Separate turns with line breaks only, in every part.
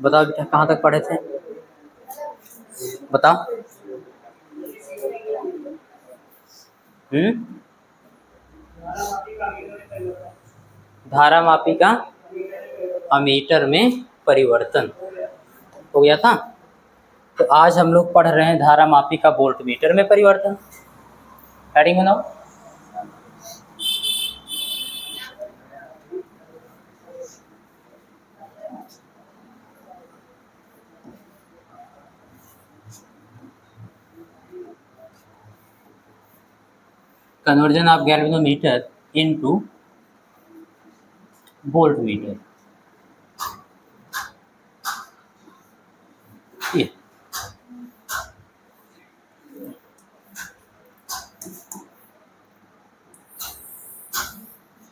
बताओ बेटा कहाँ तक पढ़े थे, बताओ। धारा मापी का अमीटर में परिवर्तन हो गया था। तो आज हम लोग पढ़ रहे हैं धारा मापी का वोल्ट मीटर में परिवर्तन। हेडिंग बनाओ। Conversion of galvanometer into volt meter. ये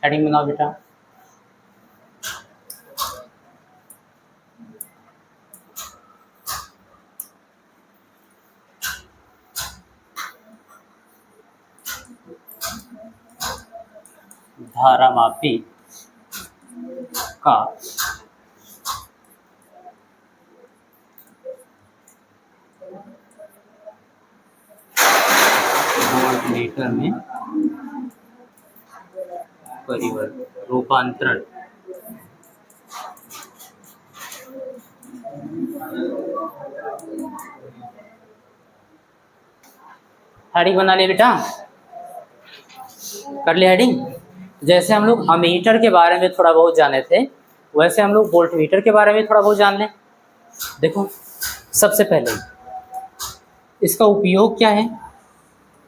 हेडिंग बनाओ बेटा। धारा मापी का वोल्ट मीटर में परिवर्तन, रूपांतरण। हेडिंग बना लिया बेटा, कर लिया हेडिंग। जैसे हम लोग अमीटर के बारे में थोड़ा बहुत जाने थे, वैसे हम लोग वोल्ट मीटर के बारे में थोड़ा बहुत जान लें। देखो सबसे पहले इसका उपयोग क्या है,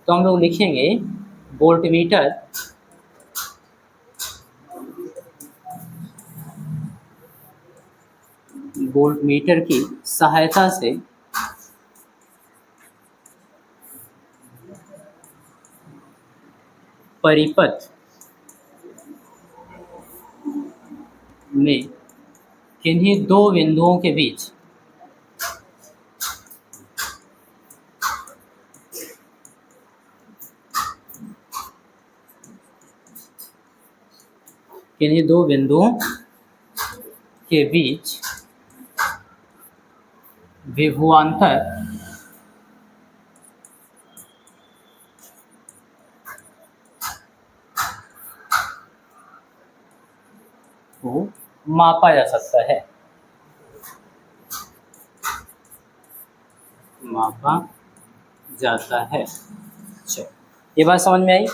तो हम लोग लिखेंगे वोल्ट मीटर की सहायता से परिपथ में किन्हीं दो बिंदुओं के बीच विभवांतर को मापा जा सकता है। मापा जाता है। चलो ये बात समझ में आई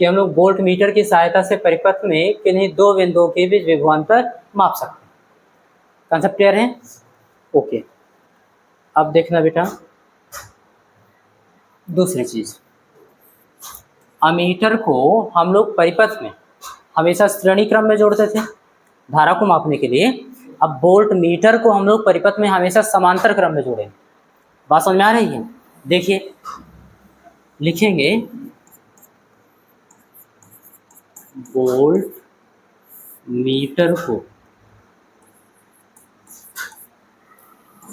कि हम लोग वोल्ट मीटर की सहायता से परिपथ में किन्हीं दो बिंदुओं के बीच विभवांतर माप सकते हैं। कॉन्सेप्ट क्लियर है? ओके। अब देखना बेटा दूसरी चीज, अमीटर को हम लोग परिपथ में हमेशा श्रेणी क्रम में जोड़ते थे धारा को मापने के लिए। अब वोल्ट मीटर को हम लोग परिपथ में हमेशा समांतर क्रम में जोड़ेंगे। बात समझ में आ रही है? देखिए लिखेंगे वोल्ट मीटर को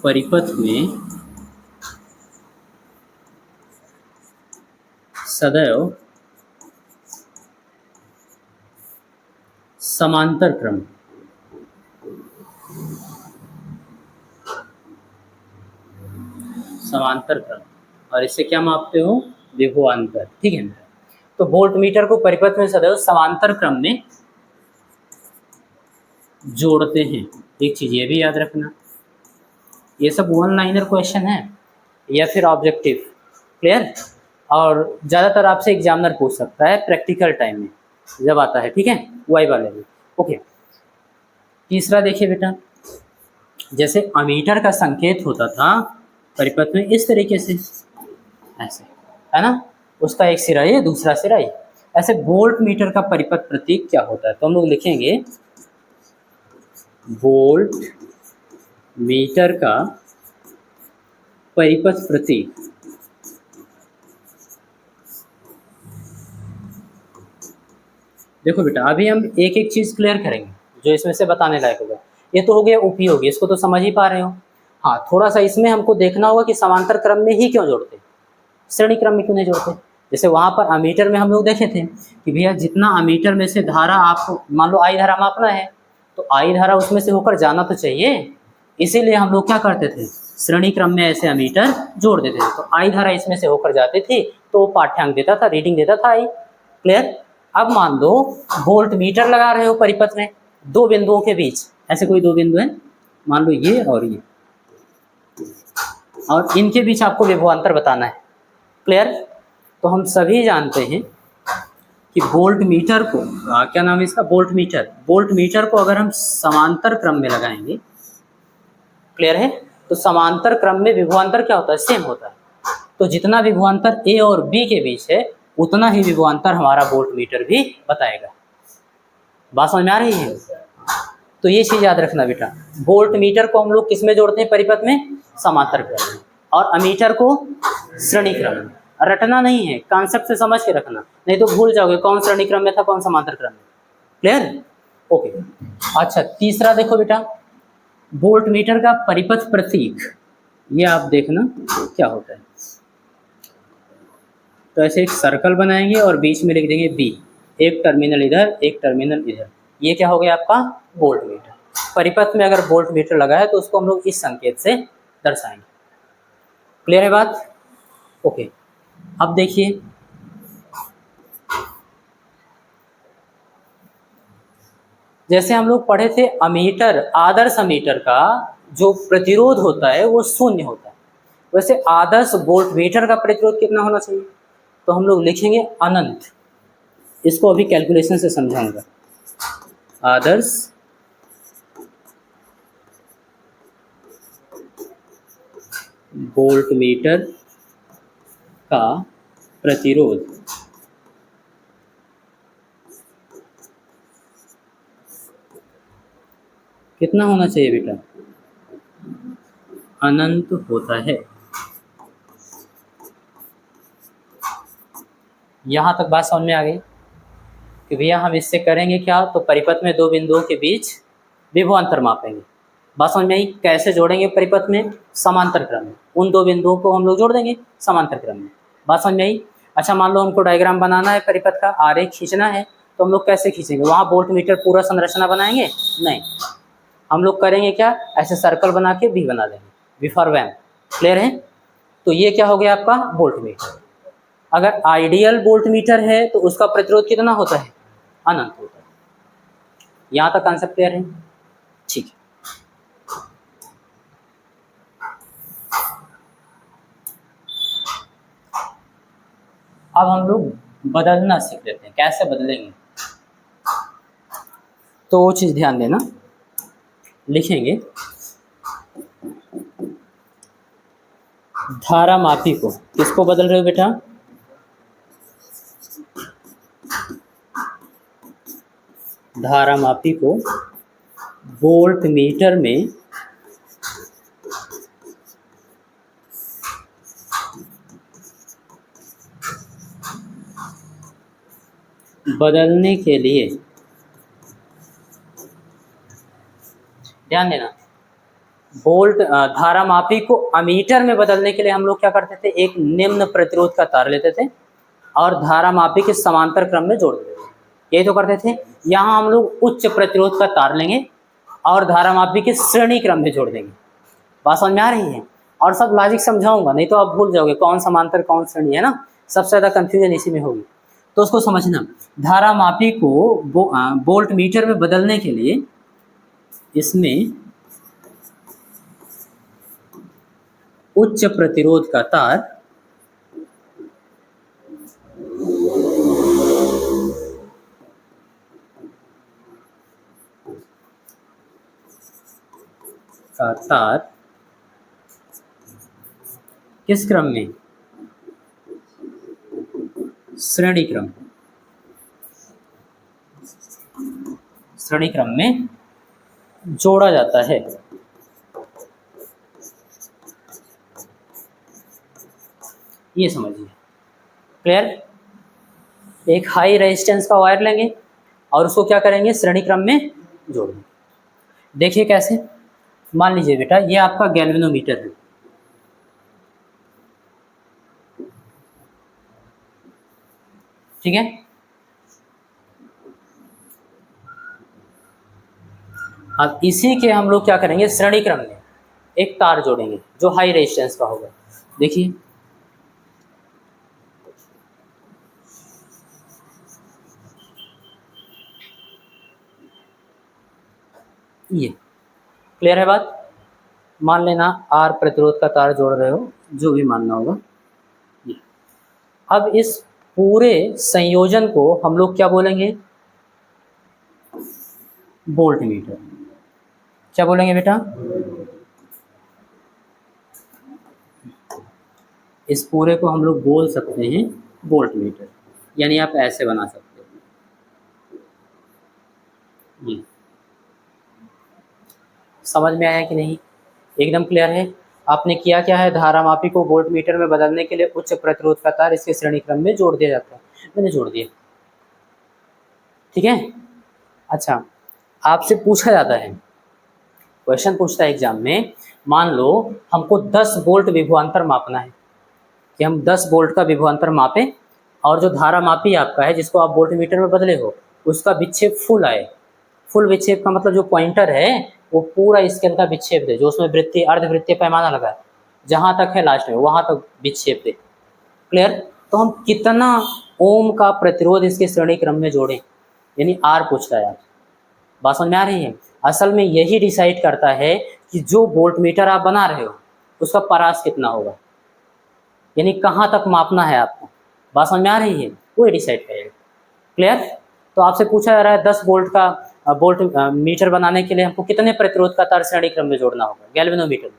परिपथ में सदैव समांतर क्रम, और इसे क्या मापते हो? विभवांतर। ठीक है। तो वोल्ट मीटर को परिपथ में सदैव समांतर क्रम में जोड़ते हैं। एक चीज ये भी याद रखना, ये सब वन लाइनर क्वेश्चन है या फिर ऑब्जेक्टिव। क्लियर? और ज़्यादातर आपसे एग्जामिनर पूछ सकता है प्रैक्टिकल टाइम में जब आता है। ठीक है, वाई वाले भी। ओके। तीसरा देखिए बेटा, जैसे अमीटर का संकेत होता था परिपथ में इस तरीके से, ऐसे है ना, उसका एक सिरा ये दूसरा सिरा ये। ऐसे वोल्ट मीटर का परिपथ प्रतीक क्या होता है? तो हम लोग लिखेंगे वोल्ट मीटर का परिपथ प्रतीक देखो बेटा, अभी हम एक एक चीज क्लियर करेंगे जो इसमें से बताने लायक होगा। ये तो हो गया उपयोगी, इसको तो समझ ही पा रहे हो। हाँ, थोड़ा सा इसमें हमको देखना होगा कि समांतर क्रम में ही क्यों जोड़ते, श्रेणी क्रम में क्यों नहीं जोड़ते। जैसे वहाँ पर अमीटर में हम लोग देखे थे कि भैया जितना अमीटर में से धारा आपको मान लो आई धारा मापना है, तो आई धारा उसमें से होकर जाना तो चाहिए। इसीलिए हम लोग क्या करते थे, श्रेणी क्रम में ऐसे अमीटर जोड़ देते थे। तो आई धारा इसमें से होकर जाती थी तो पाठ्यांक देता था, रीडिंग देता था आई। क्लियर। अब मान लो वोल्ट मीटर लगा रहे हो परिपथ में, दो बिंदुओं के बीच, ऐसे कोई दो बिंदु हैं, मान लो ये और ये, और इनके बीच आपको विभवांतर बताना है। क्लियर। तो हम सभी जानते हैं कि वोल्ट मीटर को क्या नाम है इसका, वोल्ट मीटर, वोल्ट मीटर को अगर हम समांतर क्रम में लगाएंगे, क्लियर है, तो समांतर क्रम में विभवांतर क्या होता है, सेम होता है। तो जितना विभवांतर ए और बी के बीच है उतना ही विभवांतर हमारा वोल्ट मीटर भी बताएगा। बात समझ में आ रही है। तो ये चीज याद रखना बेटा, वोल्ट मीटर को हम लोग किस में जोड़ते हैं, परिपथ में, समांतर क्रम में, और अमीटर को श्रेणी क्रम में। रटना नहीं है, कॉन्सेप्ट से समझ के रखना, नहीं तो भूल जाओगे कौन श्रेणी क्रम में था कौन समांतर क्रम में। क्लियर। ओके। अच्छा तीसरा देखो बेटा, वोल्ट मीटर का परिपथ प्रतीक, ये आप देखना क्या होता है। तो ऐसे एक सर्कल बनाएंगे और बीच में लिख देंगे बी, एक टर्मिनल इधर एक टर्मिनल इधर, ये क्या हो गया आपका वोल्ट मीटर। परिपथ में अगर वोल्ट मीटर लगा है तो उसको हम लोग इस संकेत से दर्शाएंगे। क्लियर है बात। ओके। अब देखिए जैसे हम लोग पढ़े थे अमीटर, आदर्श अमीटर का जो प्रतिरोध होता है वो शून्य होता है, वैसे आदर्श वोल्ट मीटर का प्रतिरोध कितना होना चाहिए, तो हम लोग लिखेंगे अनंत। इसको अभी कैलकुलेशन से समझाऊंगा। आदर्श वोल्ट मीटर का प्रतिरोध कितना होना चाहिए बेटा, अनंत होता है। यहाँ तक बात समझ में आ गई कि भैया हम इससे करेंगे क्या, तो परिपथ में दो बिंदुओं के बीच विभवांतर मापेंगे। बात समझ में आई। कैसे जोड़ेंगे परिपथ में, समांतर क्रम में, उन दो बिंदुओं को हम लोग जोड़ देंगे समांतर क्रम में। बात समझ में आई। अच्छा मान लो हमको डायग्राम बनाना है परिपथ का, आरेख खींचना है, तो हम लोग कैसे खींचेंगे, वहाँ वोल्ट मीटर पूरा संरचना बनाएंगे नहीं, हम लोग करेंगे क्या, ऐसे सर्कल बना के भी बना देंगे, वी फॉर वैन। क्लियर है। तो ये क्या हो गया आपका वोल्ट मीटर। अगर आइडियल वोल्ट मीटर है तो उसका प्रतिरोध कितना होता है, अनंत होता है। यहाँ तक कॉन्सेप्ट क्लियर है। ठीक है। अब हम लोग बदलना सीख लेते हैं, कैसे बदलेंगे, तो वो चीज़ ध्यान देना। लिखेंगे धारा मापी को, किसको बदल रहे हो बेटा, धारा मापी को वोल्ट मीटर में बदलने के लिए, ध्यान देना, वोल्ट धारा मापी को अमीटर में बदलने के लिए हम लोग क्या करते थे, एक निम्न प्रतिरोध का तार लेते थे और धारा मापी के समांतर क्रम में जोड़ देते थे, यही तो करते थे। यहाँ हम लोग उच्च प्रतिरोध का तार लेंगे और धारा मापी के श्रेणी क्रम में जोड़ देंगे। बात समझ में आ रही है। और सब लॉजिक समझाऊंगा, नहीं तो आप भूल जाओगे कौन समांतर कौन श्रेणी है ना, सबसे ज़्यादा कंफ्यूजन इसी में होगी। तो उसको समझना, धारा मापी को वोल्ट मीटर में बदलने के लिए इसमें उच्च प्रतिरोध का तार किस क्रम में, श्रेणी क्रम, श्रेणी क्रम में जोड़ा जाता है। ये समझिए। क्लियर। एक हाई रेजिस्टेंस का वायर लेंगे और उसको क्या करेंगे, श्रेणी क्रम में जोड़ेंगे। देखिए कैसे, मान लीजिए बेटा ये आपका गैल्वेनोमीटर है, ठीक है। अब इसी के हम लोग क्या करेंगे, श्रेणी क्रम में एक तार जोड़ेंगे जो हाई रेजिस्टेंस का होगा। देखिए ये क्लियर है बात। मान लेना आर प्रतिरोध का तार जोड़ रहे हो, जो भी मानना होगा। ये अब इस पूरे संयोजन को हम लोग क्या बोलेंगे? Volt meter. क्या बोलेंगे बेटा? इस पूरे को हम लोग बोल सकते हैं वोल्ट मीटर, यानी आप ऐसे बना सकते हो। ये समझ में आया कि नहीं? एकदम क्लियर है। आपने किया क्या है, धारा मापी को वोल्ट मीटर में बदलने के लिए उच्च प्रतिरोध का तार इसके श्रेणी क्रम में जोड़ दिया जाता है। मैंने जोड़ दिया, ठीक है। अच्छा, आपसे पूछा जाता है, क्वेश्चन पूछता है एग्जाम में, मान लो हमको 10 वोल्ट विभवांतर मापना है, कि हम 10 वोल्ट का विभवांतर मापें और जो धारा मापी आपका है जिसको आप वोल्ट मीटर में बदले हो उसका विक्षेप फुल आए। फुल विक्षेप का मतलब जो पॉइंटर है वो पूरा स्केल का विक्षेप दे, जो उसमें वृत्तीय अर्धवृत्तीय पैमाना लगा है जहाँ तक है लास्ट में वहाँ तक विक्षेप दे। क्लियर? तो हम कितना ओम का प्रतिरोध इसके श्रेणी क्रम में जोड़ें, यानी आर पूछता है आप। बात समझ में आ रही है? असल में यही डिसाइड करता है कि जो वोल्ट मीटर आप बना रहे हो उसका परास कितना होगा, यानी कहाँ तक मापना है आपको। बात समझ में आ रही है? वो डिसाइड करेगा। क्लियर? तो आपसे पूछा जा रहा है 10 वोल्ट का वोल्ट मीटर बनाने के लिए हमको कितने प्रतिरोध का तार श्रेणी क्रम में जोड़ना होगा गैल्वेनोमीटर में,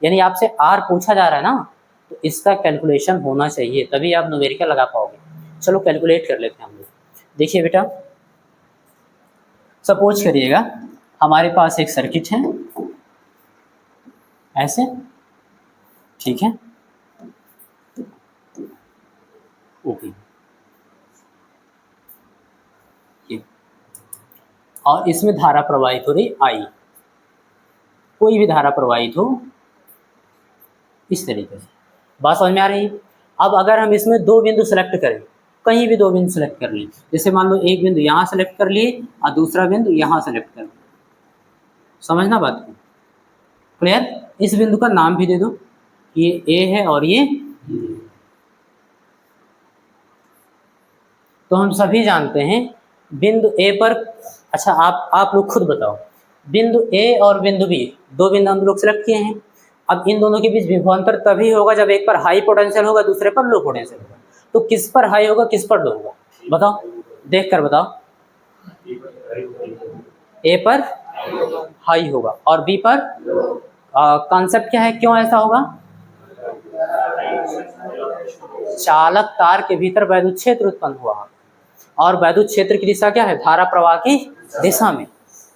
यानी आपसे आर पूछा जा रहा है ना, तो इसका कैलकुलेशन होना चाहिए तभी आप न्यूमेरिकल लगा पाओगे। चलो कैलकुलेट कर लेते हैं हम लोग। देखिए बेटा, सपोज करिएगा हमारे पास एक सर्किट है ऐसे, ठीक है, ओके, ये और इसमें धारा प्रवाहित हो रही आई, कोई भी धारा प्रवाहित हो इस तरीके से। बात समझ में आ रही है? अब अगर हम इसमें दो बिंदु सेलेक्ट करें, कहीं भी दो बिंदु सेलेक्ट कर लें, जैसे मान लो एक बिंदु यहाँ सेलेक्ट कर लिए और दूसरा बिंदु यहाँ सेलेक्ट कर, समझना बात को। क्लियर? इस बिंदु का नाम भी दे दो, ये ए है और ये, तो हम सभी जानते हैं बिंदु ए पर, अच्छा आप लोग खुद बताओ, बिंदु ए और बिंदु बी, दो बिंदु हम लोग सेलेक्ट किए हैं। अब इन दोनों के बीच विभवांतर तभी होगा जब एक पर हाई पोटेंशियल होगा दूसरे पर लो पोटेंशियल होगा। तो किस पर हाई होगा किस पर लो होगा, बताओ, देख कर बताओ। ए पर हाई होगा और बी पर, कॉन्सेप्ट क्या है, क्यों ऐसा होगा? चालक तार के भीतर वैद्युत क्षेत्र उत्पन्न हुआ और वैद्युत क्षेत्र की दिशा क्या है, धारा प्रवाह की दिशा में,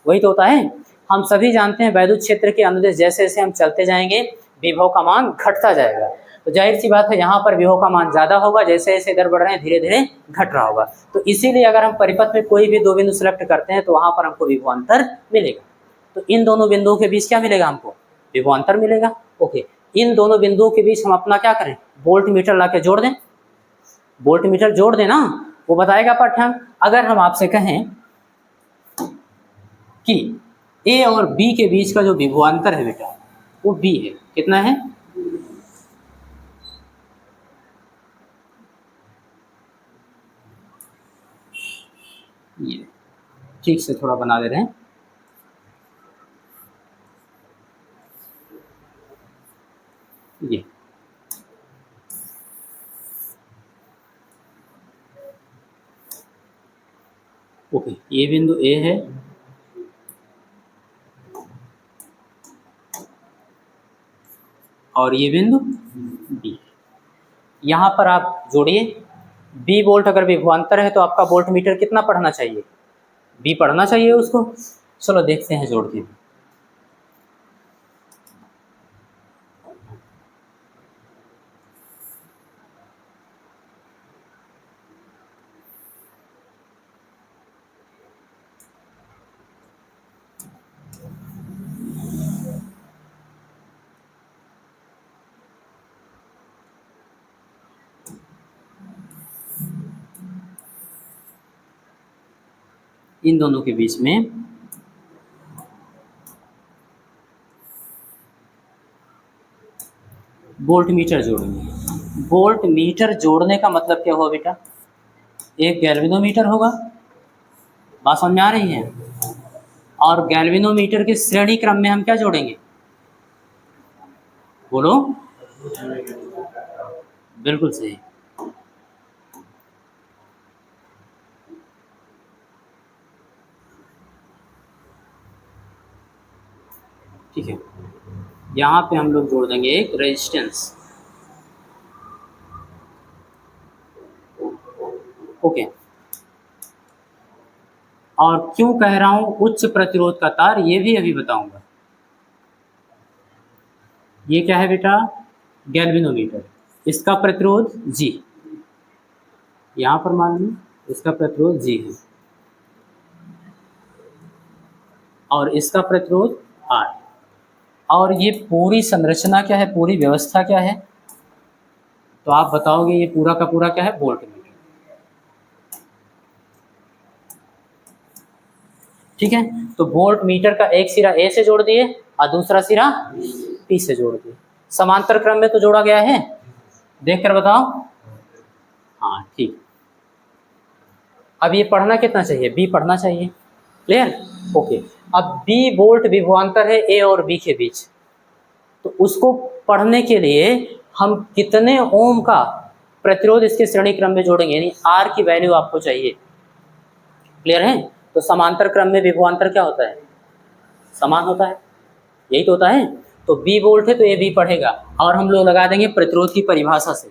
वही तो होता है। हम सभी जानते हैं वैद्युत क्षेत्र के अनुदेश जैसे जैसे हम चलते जाएंगे विभव का मान घटता जाएगा, तो जाहिर सी बात है यहाँ पर विभव का मान ज़्यादा होगा, जैसे जैसे इधर बढ़ रहे हैं धीरे धीरे घट रहा होगा। तो इसीलिए अगर हम परिपथ में कोई भी दो बिंदु सेलेक्ट करते हैं तो वहाँ पर हमको विभवांतर मिलेगा। तो इन दोनों बिंदुओं के बीच क्या मिलेगा हमको, विभवांतर मिलेगा। ओके, इन दोनों बिंदुओं के बीच हम अपना क्या करें, वोल्ट मीटर ला के जोड़ दें, वोल्ट मीटर जोड़ देना, वो बताएगा पाठ्यांक। अगर हम आपसे कहें कि ए और बी के बीच का जो विभवांतर है बेटा वो बी है, कितना है, ये ठीक से थोड़ा बना दे रहे हैं, ये ओके, ये बिंदु ए है और ये बिंदु बी। यहाँ पर आप जोड़िए, बी वोल्ट अगर विभवांतर है तो आपका वोल्ट मीटर कितना पढ़ना चाहिए, बी पढ़ना चाहिए उसको। चलो देखते हैं जोड़ के। इन दोनों के बीच में वोल्ट मीटर जोड़ेंगे। वोल्ट मीटर जोड़ने का मतलब क्या हुआ बेटा, एक गैल्वेनोमीटर होगा, बात समझ में आ रही है, और गैल्वेनोमीटर के श्रेणी क्रम में हम क्या जोड़ेंगे, बोलो, बिल्कुल सही। ठीक है, यहाँ पे हम लोग जोड़ देंगे एक रेजिस्टेंस। ओके, और क्यों कह रहा हूँ उच्च प्रतिरोध का तार, ये भी अभी बताऊंगा। ये क्या है बेटा, गैल्वेनोमीटर, इसका प्रतिरोध G, यहाँ पर मान लो इसका प्रतिरोध G है और इसका प्रतिरोध R, और ये पूरी संरचना क्या है, पूरी व्यवस्था क्या है, तो आप बताओगे ये पूरा का पूरा क्या है, वोल्ट मीटर। ठीक है, तो वोल्ट मीटर का एक सिरा A से जोड़ दिए और दूसरा सिरा P से जोड़ दिए, समांतर क्रम में तो जोड़ा गया है, देख कर बताओ। हाँ ठीक, अब ये पढ़ना कितना चाहिए, B पढ़ना चाहिए, क्लियर। ओके, अब B वोल्ट विभवांतर है A और B के बीच, तो उसको पढ़ने के लिए हम कितने ओम का प्रतिरोध इसके श्रेणी क्रम में जोड़ेंगे, यानी R की वैल्यू आपको चाहिए, क्लियर है। तो समांतर क्रम में विभवांतर क्या होता है, समान होता है, यही तो होता है। तो B वोल्ट है तो ये B पढ़ेगा, और हम लोग लगा देंगे प्रतिरोध की परिभाषा से,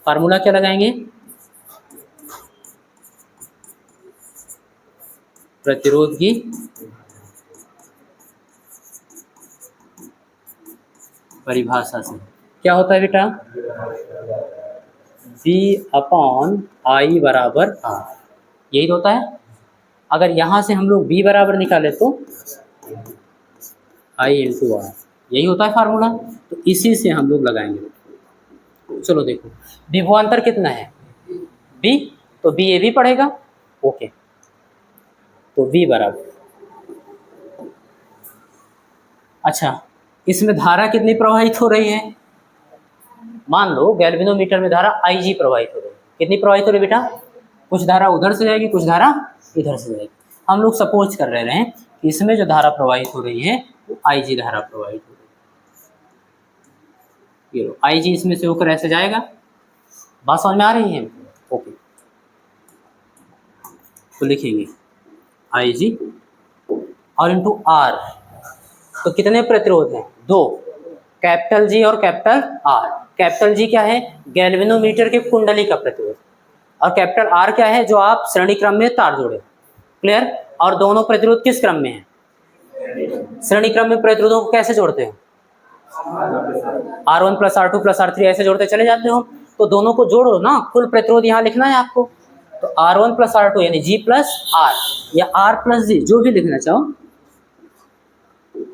फार्मूला क्या लगाएंगे, प्रतिरोध की परिभाषा से क्या होता है बेटा, V/I बराबर R, यही तो होता है। अगर यहाँ से हम लोग B बराबर निकाले तो I × R, यही होता है फार्मूला, तो इसी से हम लोग लगाएंगे। चलो देखो, विभवांतर कितना है B, तो B ये भी पढ़ेगा, ओके, तो V बराबर, अच्छा इसमें धारा कितनी प्रवाहित हो रही है, मान लो गैल्वेनोमीटर में धारा IG प्रवाहित हो रही है, कितनी प्रवाहित हो रही है बेटा, कुछ धारा उधर से जाएगी, कुछ धारा इधर से जाएगी। हम लोग सपोज कर रहे हैं कि इसमें जो धारा प्रवाहित हो रही है वो IG धारा प्रवाहित हो रही है, ये लो IG इसमें से होकर ऐसे जाएगा, बात समझ में आ रही है, ओके, तो लिखेंगे IG और इंटू R, तो कितने प्रतिरोध हैं, दो, कैपिटल G और कैपिटल R। कैपिटल G क्या है, गैल्वेनोमीटर के कुंडली का प्रतिरोध, और कैपिटल R क्या है, जो आप श्रेणी क्रम में तार जोड़े, क्लियर। और दोनों प्रतिरोध किस क्रम में है, श्रेणी क्रम में प्रतिरोधों को कैसे जोड़ते हो, R1 + R2 + R3 ऐसे जोड़ते चले जाते हो, तो दोनों को जोड़ो ना, कुल प्रतिरोध यहाँ लिखना है आपको, तो R1 + R2 यानी G + R या R + G, जो भी लिखना चाहो,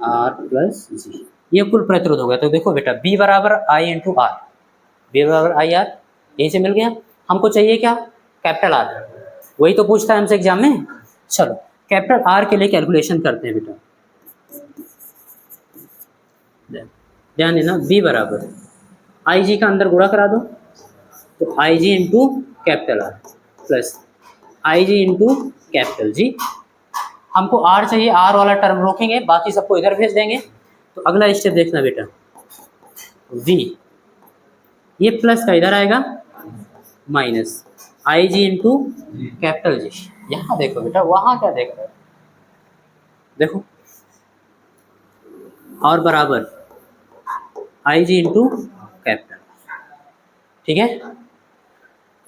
R + G, ये कुल प्रतिरोध हो गया। तो देखो बेटा B बराबर I × R, B बराबर IR, यहीं से मिल गया। हमको चाहिए क्या, कैपिटल R, वही तो पूछता है हमसे एग्जाम में। चलो कैपिटल R के लिए कैलकुलेशन करते हैं बेटा, ध्यान देना, B बराबर IG का अंदर गुणा करा दो, तो IG × capital R plus IG × capital G। हमको R चाहिए, R वाला टर्म रोकेंगे, बाकी सबको इधर भेज देंगे। तो अगला स्टेप देखना बेटा, V, ये प्लस का इधर आएगा माइनस IG × कैपिटल G। यहाँ देखो बेटा, वहाँ क्या देख रहे हो, देखो, और बराबर IG × कैपिटल, ठीक है,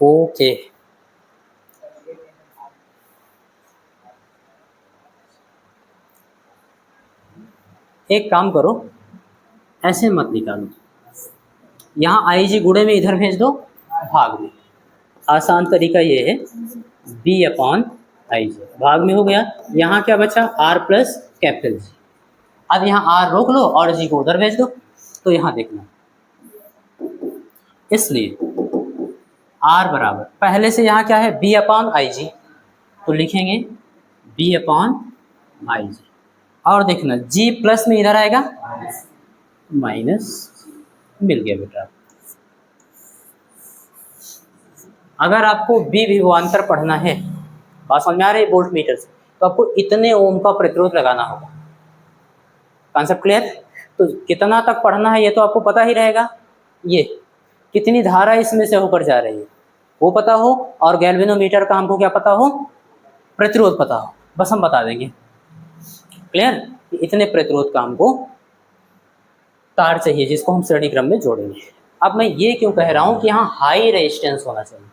ओके। एक काम करो, ऐसे मत निकालो, यहाँ IG गुणे में इधर भेज दो भाग में, आसान तरीका ये है, B/IG भाग में हो गया, यहाँ क्या बचा, R + कैपिटल G। अब यहाँ R रोक लो और G को उधर भेज दो, तो यहाँ देखना, इसलिए R बराबर, पहले से यहाँ क्या है, B/IG, तो लिखेंगे B/IG, और देखना G प्लस में इधर आएगा माइनस मिल गया बेटा। अगर आपको बी विभवांतर पढ़ना है, बात समझ में आ रही है, वोल्ट मीटर से, तो आपको इतने ओम का प्रतिरोध लगाना होगा। Concept clear? तो कितना तक पढ़ना है ये तो आपको पता ही रहेगा, ये कितनी धारा इसमें से होकर जा रही है वो पता हो, और गैल्वेनोमीटर का हमको क्या पता हो, प्रतिरोध पता हो, बस हम बता देंगे। क्लियर? इतने प्रतिरोध का हमको तार चाहिए जिसको हम श्रेणी क्रम में जोड़ेंगे। अब मैं ये क्यों कह रहा हूँ कि यहाँ हाई रेजिस्टेंस होना चाहिए,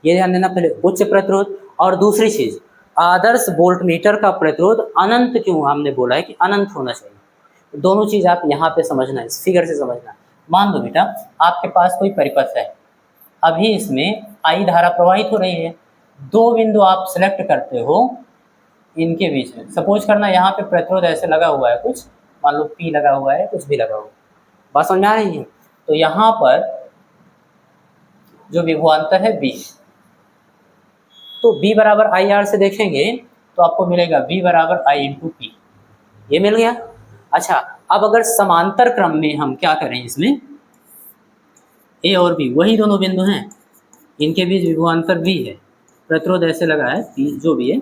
ये ध्यान देना पहले, उच्च प्रतिरोध। और दूसरी चीज, आदर्श वोल्ट मीटर का प्रतिरोध अनंत क्यों हमने बोला है कि अनंत होना चाहिए। दोनों चीज आप यहाँ पे समझना, इस फिगर से समझना। मान लो बेटा आपके पास कोई परिपथ है, अभी इसमें आई धारा प्रवाहित हो रही है, दो बिंदु आप सिलेक्ट करते हो इनके बीच में, सपोज करना यहाँ पे प्रतिरोध ऐसे लगा हुआ है कुछ, मान लो P लगा हुआ है, कुछ भी लगा हुआ है, बात समझ में आ रही है। तो यहाँ पर जो विभवांतर है B, तो B बराबर आई आर से देखेंगे तो आपको मिलेगा B बराबर I इंटू P, ये मिल गया। अच्छा, अब अगर समांतर क्रम में हम क्या करें, इसमें A और B वही दोनों बिंदु हैं, इनके बीच विभवांतर V है, प्रतिरोध ऐसे लगा है P जो भी है,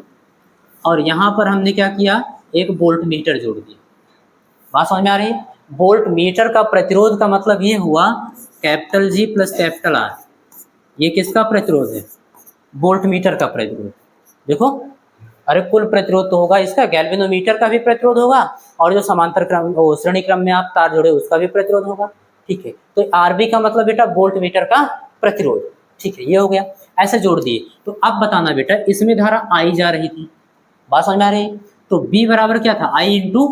और यहाँ पर हमने क्या किया, एक वोल्ट मीटर जोड़ दिया। बात समझ में आ रही है? वोल्ट मीटर का प्रतिरोध का मतलब ये हुआ capital G plus capital R, ये किसका प्रतिरोध है, वोल्ट मीटर का प्रतिरोध। देखो, अरे कुल प्रतिरोध तो होगा इसका, गैल्वेनोमीटर का भी प्रतिरोध होगा, और जो समांतर क्रम श्रेणी क्रम में आप तार जोड़े उसका भी प्रतिरोध होगा। ठीक है, तो RB का मतलब बेटा वोल्ट मीटर का प्रतिरोध। ठीक है, ये हो गया, ऐसे जोड़ दिए। तो अब बताना बेटा, इसमें धारा I जा रही थी, बात समझ में आ रही है, तो B बराबर क्या था, I इंटू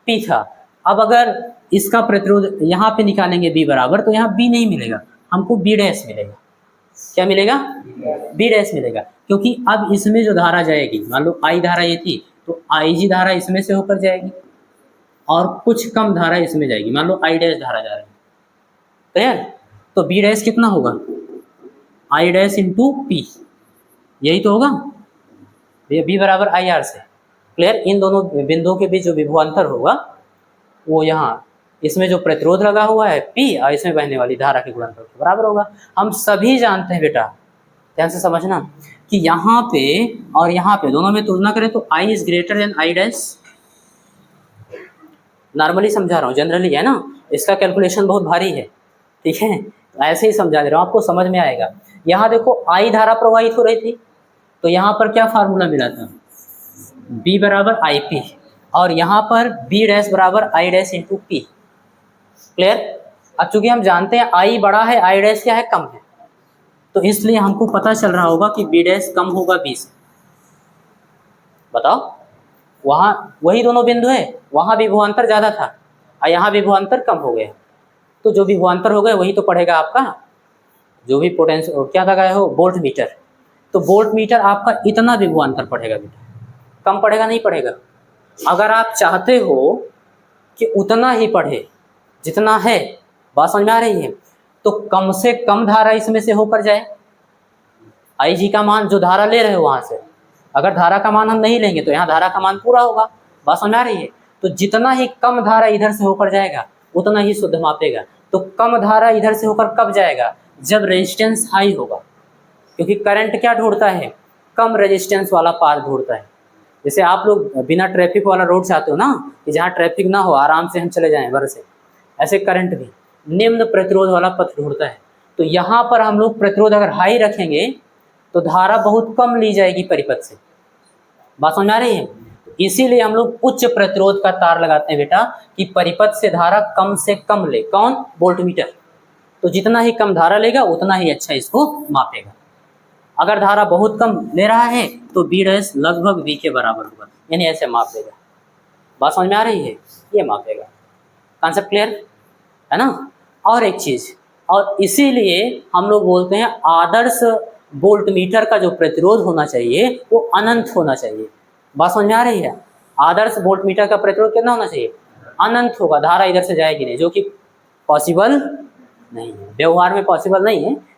P था। अब अगर इसका प्रतिरोध यहाँ पे निकालेंगे B बराबर, तो यहाँ B नहीं मिलेगा, हमको B डैश मिलेगा। क्या मिलेगा, B डैश मिलेगा, क्योंकि अब इसमें जो धारा जाएगी, मान लो I धारा ये थी, तो IG धारा इसमें से होकर जाएगी, और कुछ कम धारा इसमें जाएगी, मान लो I डैश धारा जा रही है, क्लियर? तो B डैश कितना होगा, I डैश इंटू P, यही तो होगा, B बराबर आई आर से। क्लियर? इन दोनों बिंदुओं के बीच जो विभवांतर होगा वो यहाँ इसमें जो प्रतिरोध लगा हुआ है P, और इसमें बहने वाली धारा के गुणनफल के बराबर होगा। हम सभी जानते हैं बेटा, ध्यान से समझना, कि यहाँ पे और यहाँ पे दोनों में तुलना करें तो I is greater than I dash. Normally समझा रहा हूँ, जनरली है ना, इसका कैलकुलेशन बहुत भारी है, ठीक है, तो ऐसे ही समझा दे रहा हूँ, आपको समझ में आएगा। यहाँ देखो I धारा प्रवाहित हो रही थी, तो यहाँ पर क्या फार्मूला मिला था, B बराबर IP, और यहाँ पर B डैश बराबर I dash into P। Clear? अब चूंकि हम जानते हैं I बड़ा है, I डैश क्या है, कम है, तो इसलिए हमको पता चल रहा होगा कि B डैश कम होगा B से। बताओ, वहाँ वही दोनों बिंदु है, वहाँ विभवांतर ज़्यादा था और यहाँ विभवांतर कम हो गया, तो जो विभवांतर हो गए वही तो पढ़ेगा आपका, जो भी पोटेंशियल क्या लगाए हो, वोल्ट मीटर, तो वोल्ट मीटर आपका इतना विभवांतर पढ़ेगा बेटा, कम पढ़ेगा नहीं पढ़ेगा। अगर आप चाहते हो कि उतना ही पढ़े जितना है, बात समझ में आ रही है, तो कम से कम धारा इसमें से होकर जाए। IG का मान जो धारा ले रहे हो वहाँ से, अगर धारा का मान हम नहीं लेंगे तो यहाँ धारा का मान पूरा होगा, बात समझ में आ रही है। तो जितना ही कम धारा इधर से होकर जाएगा उतना ही शुद्ध मापेगा। तो कम धारा इधर से होकर कब जाएगा, जब रेजिस्टेंस हाई होगा, क्योंकि करंट क्या ढूंढता है, कम रेजिस्टेंस वाला पाथ ढूंढता है। जैसे आप लोग बिना ट्रैफिक वाला रोड चाहते हो ना, कि जहाँ ट्रैफिक ना हो, आराम से हम चले जाएं बर से, ऐसे करंट भी निम्न प्रतिरोध वाला पथ ढूंढता है। तो यहाँ पर हम लोग प्रतिरोध अगर हाई रखेंगे तो धारा बहुत कम ली जाएगी परिपथ से, बात समझ आ रही है। इसीलिए हम लोग उच्च प्रतिरोध का तार लगाते हैं बेटा, कि परिपथ से धारा कम से कम ले, कौन, वोल्ट मीटर। तो जितना ही कम धारा लेगा उतना ही अच्छा इसको मापेगा। अगर धारा बहुत कम ले रहा है तो B डैश लगभग V के बराबर होगा, यानी ऐसे माप देगा। बात समझ में आ रही है, ये मापेगा। कॉन्सेप्ट क्लियर है ना। और एक चीज़, और इसीलिए हम लोग बोलते हैं आदर्श वोल्ट मीटर का जो प्रतिरोध होना चाहिए वो अनंत होना चाहिए। बात समझ में आ रही है, आदर्श वोल्ट मीटर का प्रतिरोध कितना होना चाहिए, अनंत होगा, धारा इधर से जाएगी नहीं, जो कि पॉसिबल नहीं है, व्यवहार में पॉसिबल नहीं है,